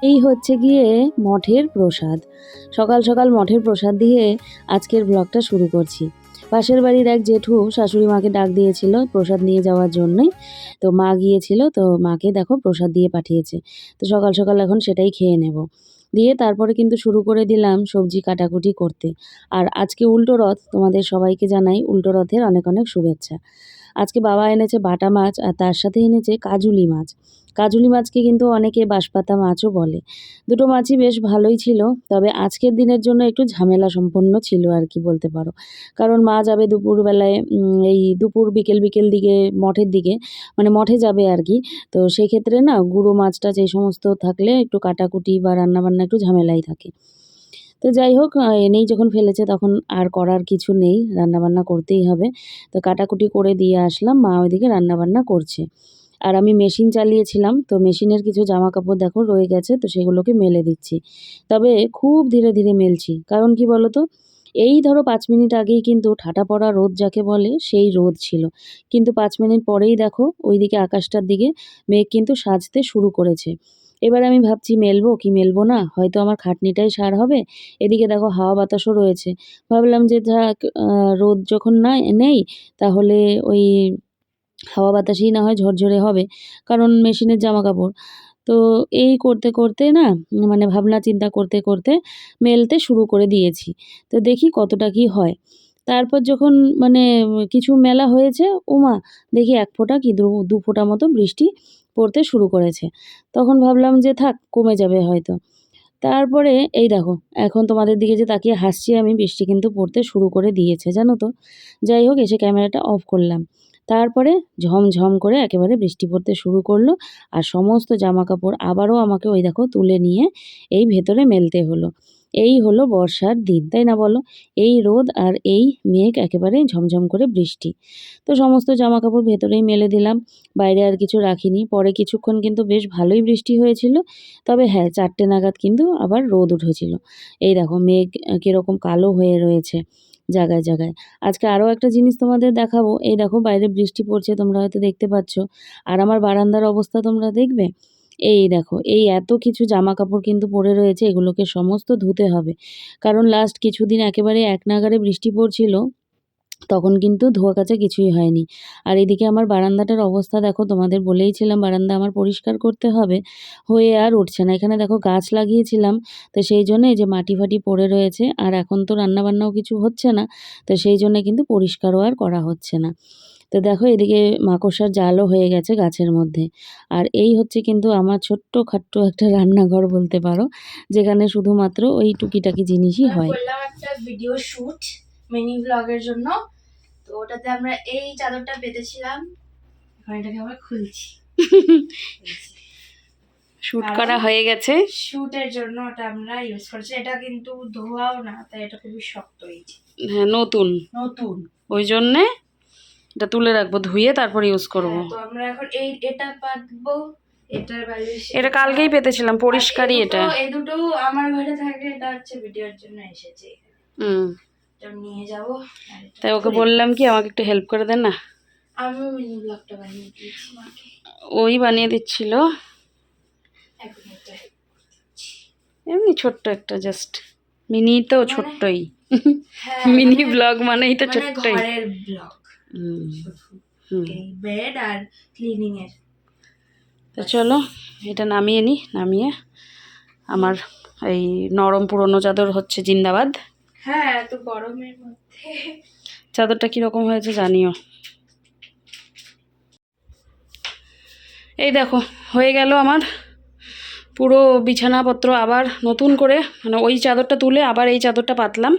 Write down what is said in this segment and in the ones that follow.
এই হচ্ছে গিয়ে মঠের প্রসাদ। সকাল সকাল মঠের প্রসাদ দিয়ে আজকের ব্লগটা শুরু করছি। পাশের বাড়ির এক জেঠু শাশুড়ি মাকে ডাক দিয়েছিল প্রসাদ নিয়ে যাওয়ার জন্যই। তো মা গিয়েছিল, তো মাকে দেখো প্রসাদ দিয়ে পাঠিয়েছে। তো সকাল সকাল এখন সেটাই খেয়ে নেব। দিয়ে তারপরে কিন্তু শুরু করে দিলাম সবজি কাটাকুটি করতে। আর আজকে উল্টো রথ, তোমাদের সবাইকে জানাই উল্টো রথের অনেক অনেক শুভেচ্ছা। আজকে বাবা এনেছে বাটা মাছ আর তার সাথে এনেছে কাজুলি মাছ। কাজুলি মাছকে কিন্তু অনেকে বাঁশপাতা মাছও বলে। দুটো মাছই বেশ ভালোই ছিল, তবে আজকের দিনের জন্য একটু ঝামেলা সম্পন্ন ছিল আর কি বলতে পারো। কারণ মা যাবে দুপুরবেলায়, এই দুপুর বিকেল বিকেল দিকে মঠের দিকে, মানে মঠে যাবে আর কি। তো সেক্ষেত্রে না গুঁড়ো মাছটা যে সমস্ত থাকলে একটু কাটাকুটি বা রান্নাবান্না একটু ঝামেলাই থাকে। তো যাই হোক, এনেই যখন ফেলেছে তখন আর করার কিছু নেই, রান্নাবান্না করতেই হবে। তো কাটাকুটি করে দিয়ে আসলাম, মা ওইদিকে রান্নাবান্না করছে। আর আমি মেশিন চালিয়েছিলাম, তো মেশিনের কিছু জামা কাপড় দেখো রয়ে গেছে, তো সেগুলোকে মেলে দিচ্ছি। তবে খুব ধীরে ধীরে মেলছি, কারণ কি বলো তো, এই ধরো 5 মিনিট আগেই কিন্তু ঠাটা পড়া রোদ যাকে বলে সেই রোদ ছিল, কিন্তু 5 মিনিট পরেই দেখো ওইদিকে আকাশটার দিকে মেঘ কিন্তু সাজতে শুরু করেছে। এবার আমি ভাবছি মেলবো কি মেলবো না, হয়তো আমার খাটনিটাই সার হবে। এদিকে দেখো হাওয়া বাতাসও রয়েছে। ভাবলাম যে যাক, রোদ যখন নেই, তাহলে ওই হাওয়া বাতাসেই না হয় ঝরঝরে হবে, কারণ মেশিনের জামা কাপড়। তো এই করতে করতে না, মানে ভাবনা চিন্তা করতে করতে মেলতে শুরু করে দিয়েছি। তো দেখি কতটা কি হয়। তারপর যখন মানে কিছু মেলা হয়েছে, ওমা দেখি 1 ফোঁটা কি 2 ফোঁটা মতো বৃষ্টি পড়তে শুরু করেছে। তখন ভাবলাম যে থাক, কমে যাবে হয়তো। তারপরে এই দেখো, এখন তোমাদের দিকে যে তাকিয়ে হাসছি আমি, বৃষ্টি কিন্তু পড়তে শুরু করে দিয়েছে জানো তো। যাই হোক, এসে ক্যামেরাটা অফ করলাম। তারপরে ঝমঝম করে একেবারে বৃষ্টি পড়তে শুরু করলো। আর সমস্ত জামাকাপড় আবারও আমাকে ওই দেখো তুলে নিয়ে এই ভেতরে মেলতে হলো। এই হলো বর্ষার দিন, তাই না বলো? এই রোদ আর এই মেঘ, একেবারে ঝমঝম করে বৃষ্টি। তো সমস্ত জামাকাপড় ভেতরেই মেলে দিলাম, বাইরে আর কিছু রাখিনি। পরে কিছুক্ষণ কিন্তু বেশ ভালোই বৃষ্টি হয়েছিল। তবে হ্যাঁ, 4টে নাগাদ কিন্তু আবার রোদ উঠেছিল। এই দেখো মেঘ কিরকম কালো হয়ে রয়েছে জায়গায় জায়গায়। আজকে আরও একটা জিনিস তোমাদের দেখাবো। এই দেখো বাইরে বৃষ্টি পড়ছে, তোমরা হয়তো দেখতে পাচ্ছ। আর আমার বারান্দার অবস্থা তোমরা দেখবে। এই দেখো, এই এত কিছু জামা কাপড় কিন্তু পড়ে রয়েছে, এগুলোকে সমস্ত ধুতে হবে। কারণ লাস্ট কিছুদিন একেবারে একনাগাড়ে বৃষ্টি পড়ছিল, তখন কিন্তু ধোয়া কাচা কিছুই হয়নি। আর এদিকে আমার বারান্দাটার অবস্থা দেখো, তোমাদের বলেইছিলাম বারান্দা আমার পরিষ্কার করতে হবে, হয়ে আর উঠছে না। এখানে দেখো গাছ লাগিয়েছিলাম, তো সেই জন্য এই যে মাটি ফাটি পড়ে রয়েছে। আর এখন তো রান্নাবান্নাও কিছু হচ্ছে না, তো সেই জন্য কিন্তু পরিষ্কারও আর করা হচ্ছে না। তো দেখো এদিকে মাকড়সার জালও হয়ে গেছে গাছের মধ্যে। আর এই হচ্ছে কিন্তু আমার ছোট্ট খাট্ট একটা রান্নাঘর বলতে পারো, যেখানে শুধুমাত্র ওই টুকিটাকি জিনিসই হয়। করলাম একটা ভিডিও শুট মিনি ব্লগের জন্য। তো ওটাতে আমরা এই চাদরটা পেতেছিলাম, এখন এটাকে আমরা খুলছি। শুট করা হয়ে গেছে। শুটের জন্য ওটা আমরা ইউজ করছি। এটা কিন্তু ধোয়াও না, তাই এটা খুবই শক্ত হয়েছে। হ্যাঁ, নতুন নতুন, ওই জন্যে এটা তুলে রাখবো, ধুয়ে তারপর ইউজ করব। তো আমরা এখন এটা পাতবো। এটার বালিশ এটা কালকেই পেতেছিলাম, পরিষ্কারই এটা। এই দুটো আমার ঘরে থাকে, এটা হচ্ছে ভিডিওর জন্য এসেছে। এটা নিয়ে যাব। তাই ওকে বললাম কি আমাকে একটু হেল্প করে দেন না। আমি মিনি ব্লগটা বানিয়ে দিয়েছি মাকে, ওই বানিয়ে দিচ্ছিল। এমনি ছোট্ট একটা, জাস্ট মিনি তো ছোট্টই। মিনি ব্লগ মানেই তো ছোট্টই, ঘরের ব্লগ। এই বেড আর ক্লিনিং এর। তো চলো এটা নামিয়ে নি, নামিয়ে আমার এই নরম পুরনো চাদর হচ্ছে জিন্দাবাদ। হ্যাঁ, এত গরমের মধ্যে চাদরটা কীরকম হয়েছে জানিও। এই দেখো হয়ে গেল আমার পুরো বিছানাপত্র আবার নতুন করে, মানে ওই চাদরটা তুলে আবার এই চাদরটা পাতলাম।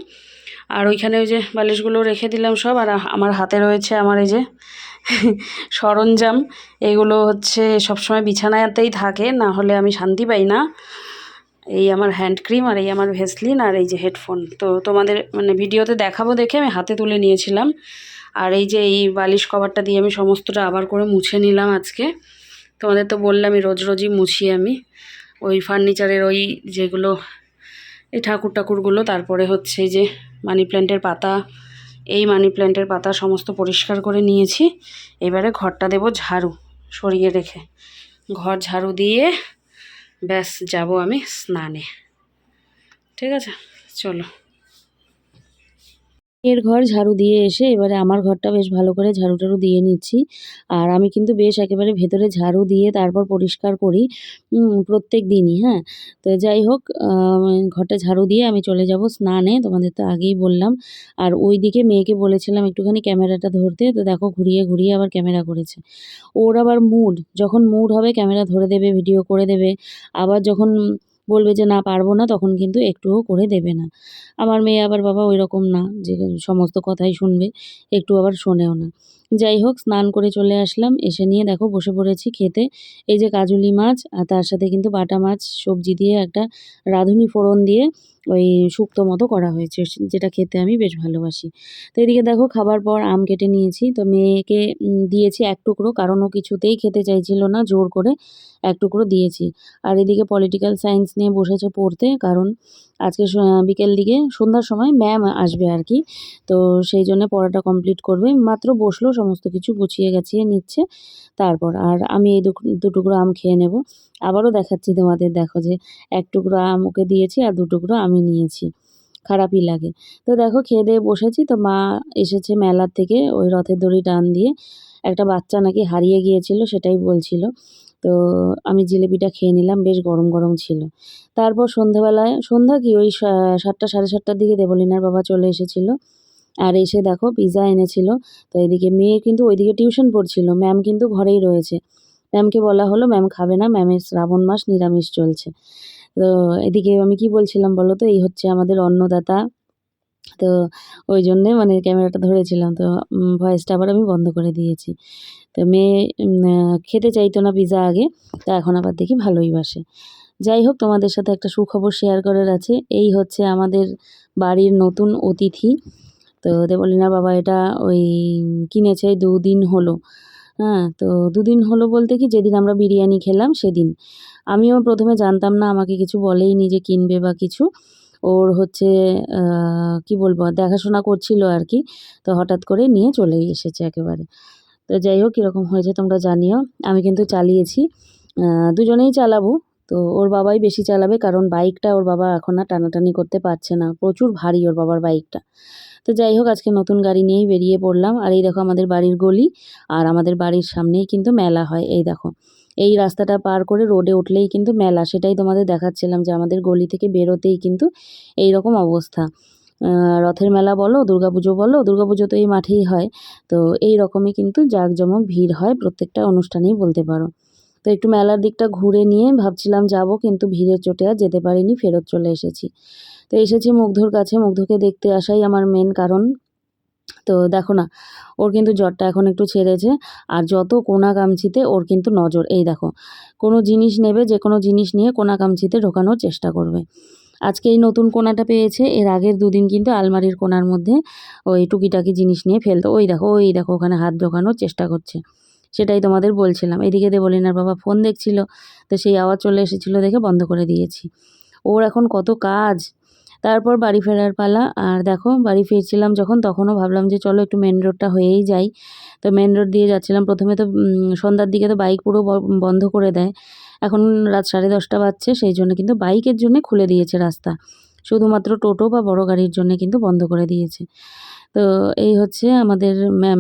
আর ওইখানে ওই যে বালিশগুলো রেখে দিলাম সব। আর আমার হাতে রয়েছে আমার এই যে সরঞ্জাম, এগুলো হচ্ছে সবসময় বিছানাতেই থাকে, না হলে আমি শান্তি পাই না। এই আমার হ্যান্ড ক্রিম, আর এই আমার ভেসলিন, আর এই যে হেডফোন। তো তোমাদের মানে ভিডিওতে দেখাবো দেখে আমি হাতে তুলে নিয়েছিলাম। আর এই যে এই বালিশ কভারটা দিয়ে আমি সমস্তটা আবার করে মুছে নিলাম আজকে। তোমাদের তো বললামই রোজ রোজই মুছি আমি। ওই ফার্নিচারের ওই যেগুলো এই ঠাকুরগুলো, তারপরে হচ্ছে এই যে মানি প্ল্যান্টের পাতা, এই মানি প্ল্যান্টের পাতা সমস্ত পরিষ্কার করে নিয়েছি। এবারে ঘরটা দেব ঝাড়ু, সরিয়ে রেখে ঘর ঝাড়ু দিয়ে ব্যাস যাব আমি স্নানে। ঠিক আছে, চলো। এর ঘর ঝাড়ু দিয়ে এসে এবারে আমার ঘরটা বেশ ভালো করে ঝাড়ু টাড়ু দিয়ে নিচ্ছি। আর আমি কিন্তু বেশ একেবারে ভেতরে ঝাড়ু দিয়ে তারপর পরিষ্কার করি প্রত্যেক দিনই, হ্যাঁ? তো যাই হোক, ঘরটা ঝাড়ু দিয়ে আমি চলে যাব স্নানে, তোমাদের তো আগেই বললাম। আর ওইদিকে মেয়েকে বলেছিলাম একটুখানি ক্যামেরাটা ধরতে, তো দেখো ঘুরিয়ে, ঘুরিয়ে আবার ক্যামেরা করেছে। ওর আবার মুড, যখন মুড হবে ক্যামেরা ধরে দেবে, ভিডিও করে দেবে। আবার যখন বলবে যে না পারবো না, তখন কিন্তু একটুও করে দেবে না। আমার মেয়ে আবার বাবা ওইরকম না যে সমস্ত কথাই শুনবে, একটু আবার শোনেও না। যাই হোক, স্নান করে চলে আসলাম, এসে নিয়ে দেখো বসে পড়েছি খেতে। এই যে কাজুলি মাছ আর তার সাথে কিন্তু বাটা মাছ সবজি দিয়ে একটা রাঁধুনি ফোড়ন দিয়ে ওই শুক্তো মতো করা হয়েছে, যেটা খেতে আমি বেশ ভালোবাসি। তো এদিকে দেখো খাবার পর আম কেটে নিয়েছি, তো মেয়েকে দিয়েছি এক টুকরো, কারণ ও কিছুতেই খেতে চাইছিল না, জোর করে এক টুকরো দিয়েছি। আর এদিকে পলিটিক্যাল সায়েন্স নিয়ে বসেছে পড়তে, কারণ আজকে বিকেল দিকে সন্ধ্যার সময় ম্যাম আসবে আর কি। তো সেই জন্য পড়াটা কমপ্লিট করবে। মাত্র বসলো, সমস্ত কিছু গুছিয়ে গাছিয়ে নিচ্ছে তারপর। আর আমি এই দু টুকরো আম খেয়ে নেব। আবারও দেখাচ্ছি তোমাদের, দেখো যে এক টুকরো আম ওকে দিয়েছি আর 2 টুকরো আমি নিয়েছি। খারাপই লাগে। তো দেখো খেয়ে দেয়ে বসেছি, তো মা এসেছে মেলার থেকে ওই রথের দড়ি টান দিয়ে। একটা বাচ্চা নাকি হারিয়ে গিয়েছিল, সেটাই বলছিল। তো আমি জিলিপিটা খেয়ে নিলাম, বেশ গরম, গরম ছিল। তারপর সন্ধ্যাবেলায়, সন্ধ্যা কি ওই ৭টা ৭:৩০টার দিকে দেবলীনার বাবা চলে এসেছিল। আর এসে দেখো পিৎজা এনেছিল। তো এদিকে মেয়ে কিন্তু ওইদিকে টিউশন পড়ছিল, ম্যাম কিন্তু ঘরেই রয়েছে। ম্যামকে বলা হলো, ম্যাম খাবে না, ম্যামের শ্রাবণ মাস নিরামিষ চলছে। তো এদিকে আমি কি বলছিলাম বলো তো, এই হচ্ছে আমাদের অন্নদাতা। তো ওই জন্যে মানে ক্যামেরাটা ধরেছিলাম, তো ভয়েসটা আবার আমি বন্ধ করে দিয়েছি। তো মেয়ে খেতে চাইতো না পিৎজা আগে, তো এখন আবার দেখি ভালোই বাসে। যাই হোক, তোমাদের সাথে একটা সুখবর শেয়ার করার আছে। এই হচ্ছে আমাদের বাড়ির নতুন অতিথি। তো দেবলীনার বাবা এটা ওই কিনেছে 2 দিন হলো। হ্যাঁ, তো 2 দিন হলো বলতে কি, যেদিন আমরা বিরিয়ানি খেলাম সেদিন। আমিও ১ম এ জানতাম না, আমাকে কিছু বলেইনি যে কিনবে বা কিছু। ওর হচ্ছে কি বলবো, দেখাশোনা করছিল আর কি। তো হঠাৎ করে নিয়ে চলেই এসেছে একেবারে। তো যাই হোক, কীরকম হয়েছে তোমরা জানিও। আমি কিন্তু চালিয়েছি। দুজনেই চালাবো। তো ওর বাবাই বেশি চালাবে, কারণ বাইকটা ওর বাবা এখন আর টানাটানি করতে পারছে না। প্রচুর ভারী ওর বাবার বাইকটা। তো যাই হোক, আজকে নতুন গাড়ি নিয়েই বেরিয়ে পড়লাম। আর এই দেখো আমাদের বাড়ির গলি, আর আমাদের বাড়ির সামনেই কিন্তু মেলা হয়। এই দেখো, এই রাস্তাটা পার করে রোডে উঠলেই কিন্তু মেলা। সেটাই তোমাদের দেখাচ্ছিলাম যে আমাদের গলি থেকে বেরোতেই কিন্তু এই রকম অবস্থা। রথের মেলা বলো, দুর্গাপুজো বলো, দুর্গাপুজো তো এই মাঠেই হয়। তো এই রকমই কিন্তু জাঁকজমক ভিড় হয় প্রত্যেকটা অনুষ্ঠানেই বলতে পারো। তো একটু মেলার দিকটা ঘুরে নিয়ে ভাবছিলাম যাব, কিন্তু ভিড়ের চোটে আর যেতে পারিনি, ফেরত চলে এসেছি। তো এসেছি মুগ্ধর কাছে, মুগ্ধকে দেখতে আসাই আমার মেন কারণ। তো দেখো না, ওর কিন্তু জ্বরটা এখন একটু ছেড়েছে। আর যত কোনা কামচিতে ওর কিন্তু নজর, এই দেখো, কোনো জিনিস নেবে, যে কোনো জিনিস নিয়ে কোনা কামচিতে ঢোকানোর চেষ্টা করবে। আজকে এই নতুন কোনাটা পেয়েছে, এর আগের 2 দিন কিন্তু আলমারির কোনার মধ্যে ওই টুকিটাকি জিনিস নিয়ে ফেলতো। ওই দেখো, ওই দেখো ওখানে হাত ঢোকানোর চেষ্টা করছে। সেটাই তোমাদের বলছিলাম। এদিকে দেবলীনার বাবা ফোন দেখছিল, তো সেই আওয়াজ চলে এসেছিল দেখে বন্ধ করে দিয়েছি। ওর এখন কত কাজ। তারপর বাড়ি ফেরার পালা। আর দেখো বাড়ি ফিরছিলাম যখন, তখনও ভাবলাম যে চলো একটু মেন রোডটা হয়েই যাই। তো মেন রোড দিয়ে যাচ্ছিলাম। প্রথমে তো সন্ধ্যার দিকে তো বাইক পুরো বন্ধ করে দেয়। এখন রাত 10:30 বাজছে, সেই জন্য কিন্তু বাইকের জন্যে খুলে দিয়েছে রাস্তা। শুধুমাত্র টোটো বা বড় গাড়ির জন্যে কিন্তু বন্ধ করে দিয়েছে। তো এই হচ্ছে আমাদের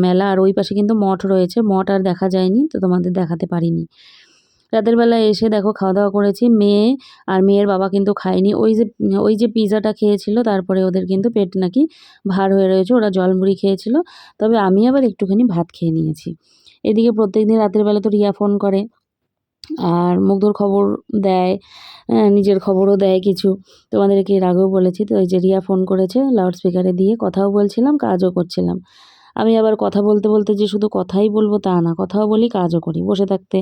মেলা। আর ওই পাশে কিন্তু মঠ রয়েছে, মঠ আর দেখা যায়নি, তো তোমাদের দেখাতে পারিনি। রাতের বেলায় এসে দেখো খাওয়া দাওয়া করেছি। মেয়ে আর মেয়ের বাবা কিন্তু খায়নি। ওই যে পিৎজাটা খেয়েছিল, তারপরে ওদের কিন্তু পেট নাকি ভার হয়ে রয়েছে, ওরা জলমুড়ি খেয়েছিল। তবে আমি আবার একটুখানি ভাত খেয়ে নিয়েছি। এদিকে প্রত্যেকদিন রাতের বেলা তো রিয়া ফোন করে, আর মুগ্ধর খবর দেয়, নিজের খবরও দেয় কিছু। তোমাদেরকে এর আগেও বলেছি। তো এই যে রিয়া ফোন করেছে, লাউড স্পিকারে দিয়ে কথাও বলছিলাম, কাজও করছিলাম। আমি আবার কথা বলতে বলতে যে শুধু কথাই বলবো তা না, কথাও বলি কাজও করি, বসে থাকতে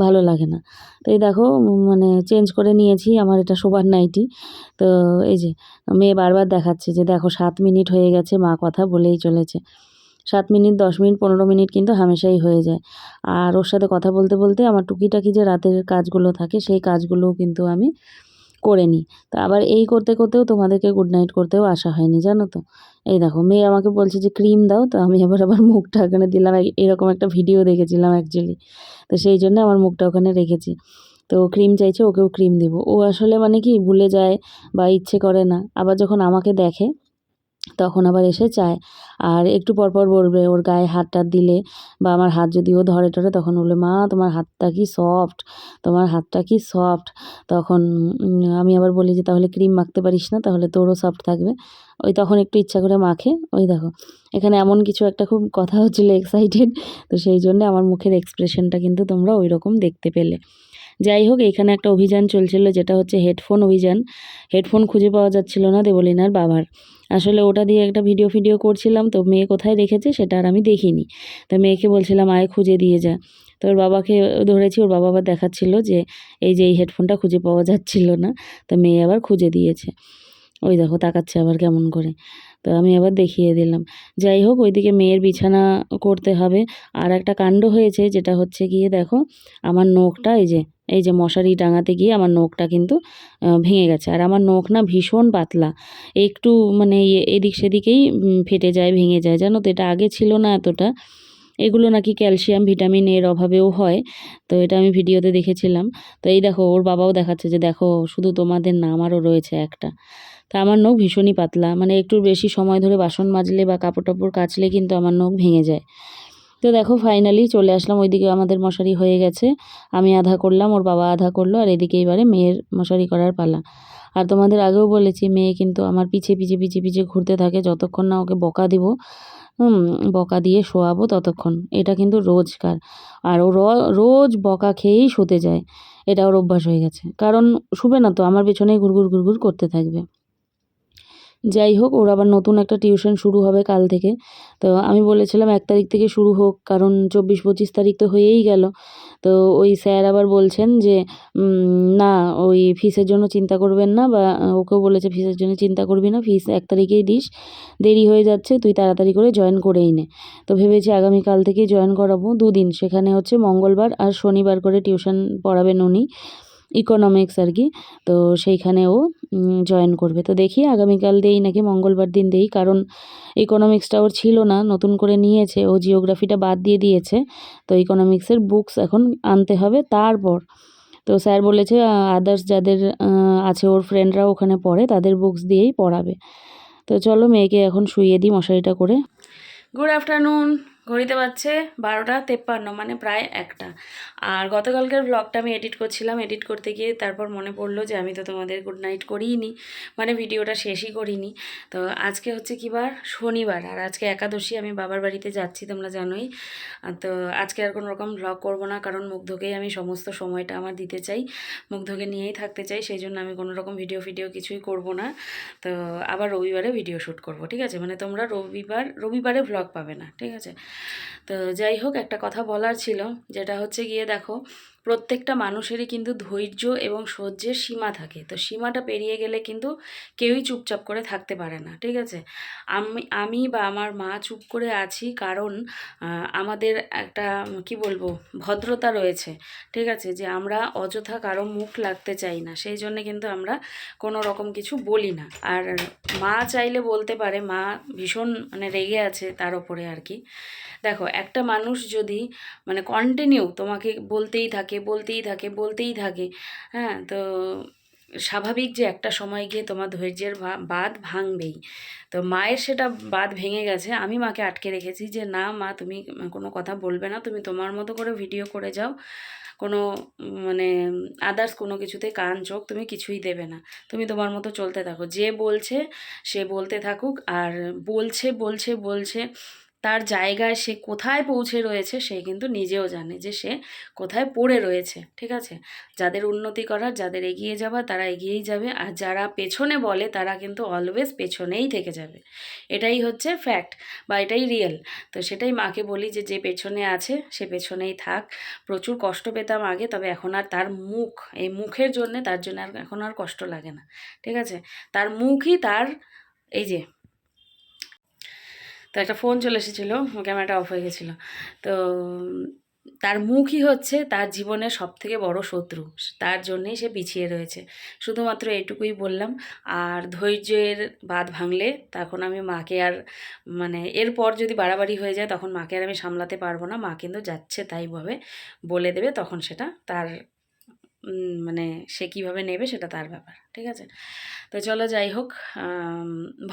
ভালো লাগে না। তো এই দেখো মানে চেঞ্জ করে নিয়েছি, আমার এটা শোবার নাইটি। তো এই যে মেয়ে বারবার দেখাচ্ছে যে দেখো 7 মিনিট হয়ে গেছে, মা কথা বলেই চলেছে। 7 মিনিট, 10 মিনিট, 15 মিনিট কিন্তু হামেশাই হয়ে যায়। আর ওর সাথে কথা বলতে বলতে আমার টুকিটাকি যে রাতের কাজগুলো থাকে, সেই কাজগুলোও কিন্তু আমি করে নিই। তো আবার এই করতে করতেও তোমাদেরকে গুড নাইট করতেও আসা হয়নি, জানো তো। এই দেখো মেয়ে আমাকে বলছে যে ক্রিম দাও, তো আমি আবার মুখটা ওখানে দিলাম। এরকম একটা ভিডিও দেখেছিলাম অ্যাকচুয়ালি, তো সেই জন্য আমার মুখটা ওখানে রেখেছি। তো ক্রিম চাইছে, ওকেও ক্রিম দিব। ও আসলে মানে কি ভুলে যায় বা ইচ্ছে করে না, আবার যখন আমাকে দেখে তখন আবার এসে চায়। আর একটু পর পর বলবে, ওর গায়ে হাত টাত দিলে বা আমার হাত যদি ও ধরে টরে তখন বলবে, মা তোমার হাতটা কি সফট, তোমার হাতটা কি সফট। তখন আমি আবার বলি যে তাহলে ক্রিম মাখতে পারিস না, তাহলে তোরও সফট থাকবে। ওই তখন একটু ইচ্ছা করে মাখে। ওই দেখো এখানে এমন কিছু একটা খুব কথা হচ্ছিলো এক্সাইটেড, তো সেই জন্য আমার মুখের এক্সপ্রেশনটা কিন্তু তোমরা ওই রকম দেখতে পেলে। যাই হোক, এখানে একটা অভিযান চলছিল, যেটা হচ্ছে হেডফোন অভিযান। হেডফোন খুঁজে পাওয়া যাচ্ছিল না দেবলীনার বাবার। আসলে ওটা দিয়ে একটা ভিডিও করছিলাম, তো মেয়ে কোথায় রেখেছে সেটা আর আমি দেখিনি। তো মেয়েকে বলছিলাম আয় খুঁজে দিয়ে যা। তো ওর বাবাকে ধরেছি, ওর বাবা আবার দেখাচ্ছিল যে এই যে এই হেডফোনটা খুঁজে পাওয়া যাচ্ছিল না। তো মেয়ে আবার খুঁজে দিয়েছে। ওই দেখো তাকাচ্ছে আবার কেমন করে। তো আমি আবার দেখিয়ে দিলাম। যাই হোক, ওইদিকে মেয়ের বিছানা করতে হবে। আর একটা কাণ্ড হয়েছে, যেটা হচ্ছে গিয়ে দেখো আমার নখটা, এই যে মশারি টাঙাতে গিয়ে আমার নখটা কিন্তু ভেঙে গেছে। আর আমার নখ না ভীষণ পাতলা, একটু মানে এদিক সেদিকেই ফেটে যায়, ভেঙে যায়, জানো তো। এটা আগে ছিল না এতটা। এগুলো নাকি ক্যালসিয়াম ভিটামিন এর অভাবেও হয়। তো এটা আমি ভিডিওতে দেখেছিলাম। তো এই দেখো ওর বাবাও দেখাচ্ছে যে দেখো শুধু তোমাদের না, আমারও রয়েছে একটা। তা আমার নখ ভীষণই পাতলা, মানে একটু বেশি সময় ধরে বাসন মাজলে বা কাপড় টাপড় কাচলে কিন্তু আমার নখ ভেঙে যায়। তো দেখো ফাইনালি চলে আসলাম, ওইদিকে আমাদের মশারি হয়ে গেছে। আমি আধা করলাম, ওর বাবা আধা করলো, আর এদিকে এবারে মেয়ের মশারি করার পালা। আর তোমাদের আগেও বলেছি, মেয়ে কিন্তু আমার পিছে পিছে পিছে পিছে ঘুরতে থাকে যতক্ষণ না ওকে বকা দিব, বকা দিয়ে শোয়াবো ততক্ষণ। এটা কিন্তু রোজকার। আর ও রোজ বকা খেয়েই শুতে যায়। এটা ওর অভ্যাস হয়ে গেছে, কারণ শুবে না তো, আমার পেছনেই ঘুরঘুর ঘুরঘুর করতে থাকবে। যাই হোক, ওর আবার নতুন একটা টিউশন শুরু হবে কাল থেকে। তো আমি বলেছিলাম 1 তারিখ থেকে শুরু হোক, কারণ 24-25 তারিখ তো হয়েই গেল। তো ওই স্যার আবার বলছেন যে না, ওই ফিসের জন্য চিন্তা করবেন না, বা ওকেও বলেছে ফিসের জন্য চিন্তা করবি না, ফিস 1 তারিখেই দিস, দেরি হয়ে যাচ্ছে, তুই তাড়াতাড়ি করে জয়েন করেই নে। তো ভেবেছি আগামীকাল থেকেই জয়েন করাবো 2 দিন। সেখানে হচ্ছে মঙ্গলবার আর শনিবার করে টিউশন পড়াবেন উনি, ইকোনমিক্স আর কি। তো সেইখানে ও জয়েন করবে। তো দেখি আগামীকাল দেই নাকি মঙ্গলবার দিন দেই, কারণ ইকোনমিক্সটা ওর ছিল না, নতুন করে নিয়েছে ও, জিওগ্রাফিটা বাদ দিয়ে দিয়েছে। তো ইকোনমিক্সের বুকস এখন আনতে হবে তারপর। তো স্যার বলেছে আদার্স যাদের আছে, ওর ফ্রেন্ডরাও ওখানে পড়ে, তাদের বুকস দিয়েই পড়াবে। তো চলো মেয়েকে এখন শুইয়ে দিই মশারিটা করে। Good afternoon. ঘড়িতে বাজছে 12:53, মানে প্রায় 1টা। আর গতকালকের ব্লগটা আমি এডিট করছিলাম, এডিট করতে গিয়ে তারপর মনে পড়লো যে আমি তো তোমাদের গুড নাইট করিইনি, মানে ভিডিওটা শেষই করিনি। তো আজকে হচ্ছে কি বার, শনিবার, আর আজকে একাদশী, আমি বাবার বাড়িতে যাচ্ছি তোমরা জানোই। তো আজকে আর কোনো রকম ব্লগ করবো না, কারণ মুগ্ধকেই আমি সমস্ত সময়টা আমার দিতে চাই, মুগ্ধকে নিয়েই থাকতে চাই, সেই জন্য আমি কোনো রকম ভিডিও কিছুই করব না। তো আবার রবিবারে ভিডিও শ্যুট করব, ঠিক আছে, মানে তোমরা রবিবারে ব্লগ পাবে না, ঠিক আছে। তো যাই হোক, একটা কথা বলার ছিল, যেটা হচ্ছে গিয়ে দেখো প্রত্যেকটা মানুষেরই কিন্তু ধৈর্য এবং সহ্যের সীমা থাকে। তো সীমাটা পেরিয়ে গেলে কিন্তু কেউই চুপচাপ করে থাকতে পারে না, ঠিক আছে। আমি বা আমার মা চুপ করে আছি, কারণ আমাদের একটা কি বলবো ভদ্রতা রয়েছে, ঠিক আছে, যে আমরা অযথা কারো মুখ লাগতে চাই না, সেই জন্যে কিন্তু আমরা কোনো রকম কিছু বলি না। আর মা চাইলে বলতে পারে, মা ভীষণ মানে রেগে আছে তার ওপরে আর কি। দেখো একটা মানুষ যদি মানে কন্টিনিউ তোমাকে বলতেই থাকে, হ্যাঁ, তো স্বাভাবিক যে একটা সময় গিয়ে তোমার ধৈর্যের বাঁধ ভাঙবেই। তো মায়ের সেটা বাঁধ ভেঙে গেছে। আমি মাকে আটকে রেখেছি যে না মা, তুমি কোনো কথা বলবে না, তুমি তোমার মতো করে ভিডিও করে যাও, কোনো মানে আদার্স কোনো কিছুতে কান চোখ তুমি কিছুই দেবে না, তুমি তোমার মতো চলতে থাকো, যে বলছে সে বলতে থাকুক। আর বলছে তার জায়গায় সে কোথায় পৌঁছে রয়েছে সে কিন্তু নিজেও জানে যে সে কোথায় পড়ে রয়েছে, ঠিক আছে। যাদের উন্নতি করার, যাদের এগিয়ে যাওয়ার, তারা এগিয়েই যাবে, আর যারা পেছনে বলে তারা কিন্তু অলওয়েজ পেছনেই থেকে যাবে। এটাই হচ্ছে ফ্যাক্ট, বা এটাই রিয়েল। তো সেটাই মাকে বলি যে যে পেছনে আছে সে পেছনেই থাক। প্রচুর কষ্ট পেতাম আগে, তবে এখন আর তার মুখ, এই মুখের জন্যে, তার জন্য আর এখন আর কষ্ট লাগে না, ঠিক আছে। তার মুখই তার, এই যে, তো একটা ফোন চলে এসেছিলো, ক্যামেরাটা অফ হয়ে গেছিলো। তো তার মুখই হচ্ছে তার জীবনের সবথেকে বড় শত্রু, তার জন্যেই সে পিছিয়ে রয়েছে। শুধুমাত্র এটুকুই বললাম। আর ধৈর্যের বাঁধ ভাঙলে তখন আমি মাকে আর, মানে এরপর যদি বাড়াবাড়ি হয়ে যায় তখন মাকে আর আমি সামলাতে পারবো না। মা কিন্তু যাচ্ছে তাই ভাবে বলে দেবে, তখন সেটা তার মানে সে কীভাবে নেবে সেটা তার ব্যাপার, ঠিক আছে। তো চলো, যাই হোক,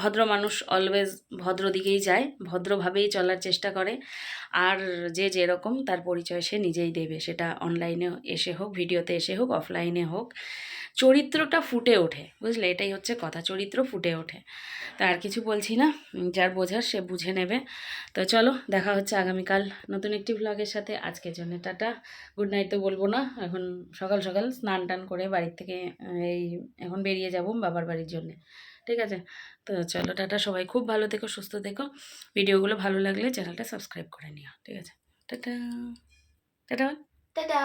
ভদ্র মানুষ অলওয়েজ ভদ্র দিকেই যায়, ভদ্রভাবেই চলার চেষ্টা করে। আর যে যেরকম তার পরিচয় সে নিজেই দেবে, সেটা অনলাইনে এসে হোক, ভিডিওতে এসে হোক, অফলাইনে হোক, চরিত্রটা ফুটে ওঠে, বুঝলে, এটাই হচ্ছে কথা, চরিত্র ফুটে ওঠে। তা আর কিছু বলছি না, যার বোঝার সে বুঝে নেবে। তো চলো, দেখা হচ্ছে আগামীকাল নতুন একটি ভ্লগের সাথে। আজকের জন্য টাটা, গুড নাইট তো বলবো না, এখন সকাল সকাল স্নান টান করে বাড়ির থেকে এই এখন বেরিয়ে যাব বাবার বাড়ির জন্যে, ঠিক আছে। তো চলো, টাটা, সবাই খুব ভালো থেকো, সুস্থ থেকো। ভিডিওগুলো ভালো লাগলে চ্যানেলটা সাবস্ক্রাইব করে নিও, ঠিক আছে। Tata tata. টাটা।